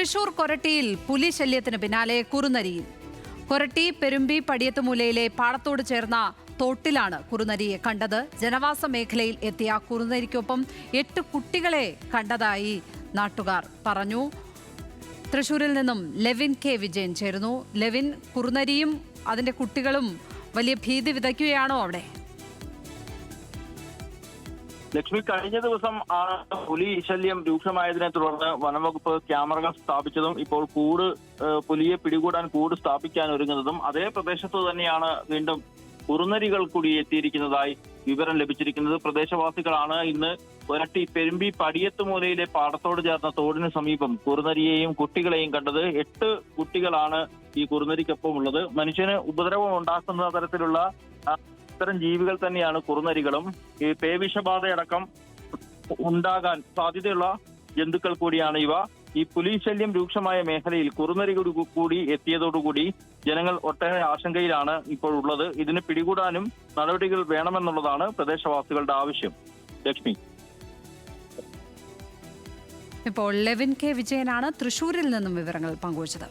തൃശൂർ കൊരട്ടിയിൽ പുലി ശല്യത്തിന് പിന്നാലെ കുറുനരിയിൽ. കൊരട്ടി പെരുമ്പി പടിയത്തുമൂലയിലെ പാടത്തോട് ചേർന്ന തോട്ടിലാണ് കുറുനരിയെ കണ്ടത്. ജനവാസ മേഖലയിൽ എത്തിയ കുറുനരിക്കൊപ്പം 8 കുട്ടികളെ കണ്ടതായി നാട്ടുകാർ പറഞ്ഞു. തൃശൂരിൽ നിന്നും ലെവിൻ കെ വിജയൻ ചേരുന്നു. ലെവിൻ, കുറുനരിയും അതിന്റെ കുട്ടികളും വലിയ ഭീതി വിതയ്ക്കുകയാണോ അവിടെ? ലക്ഷ്മി, കഴിഞ്ഞ ദിവസം പുലി ശല്യം രൂക്ഷമായതിനെ തുടർന്ന് വനംവകുപ്പ് ക്യാമറകൾ സ്ഥാപിച്ചതും ഇപ്പോൾ പുലിയെ പിടികൂടാൻ കൂട് സ്ഥാപിക്കാൻ ഒരുങ്ങുന്നതും അതേ പ്രദേശത്ത് തന്നെയാണ് വീണ്ടും കുറുനരികൾ കൂടി എത്തിയിരിക്കുന്നതായി വിവരം ലഭിച്ചിരിക്കുന്നത്. പ്രദേശവാസികളാണ് ഇന്ന് കൊരട്ടി പെരുമ്പി പടിയത്തുമൂലയിലെ പാടത്തോട് ചേർന്ന തോടിന് സമീപം കുറുനരിയെയും കുട്ടികളെയും കണ്ടത്. 8 കുട്ടികളാണ് ഈ കുറുനരിക്കൊപ്പം ഉള്ളത്. മനുഷ്യന് ഉപദ്രവം ഉണ്ടാക്കുന്ന തരത്തിലുള്ള ഇത്തരം ജീവികൾ തന്നെയാണ് കുറുനരികളും. ഈ പേവിഷബാധയടക്കം ഉണ്ടാകാൻ സാധ്യതയുള്ള ജന്തുക്കൾ കൂടിയാണ് ഇവ. ഈ പുലി ശല്യം രൂക്ഷമായ മേഖലയിൽ കുറുനരികൾ കൂടി എത്തിയതോടുകൂടി ജനങ്ങൾ ഒട്ടേറെ ആശങ്കയിലാണ് ഇപ്പോൾ ഉള്ളത്. ഇതിന് പിടികൂടാനും നടപടികൾ വേണമെന്നുള്ളതാണ് പ്രദേശവാസികളുടെ ആവശ്യം. ലക്ഷ്മി, ഇപ്പോൾ ലെവിൻ കെ വിജയനാണ് തൃശൂരിൽ നിന്നും വിവരങ്ങൾ പങ്കുവച്ചത്.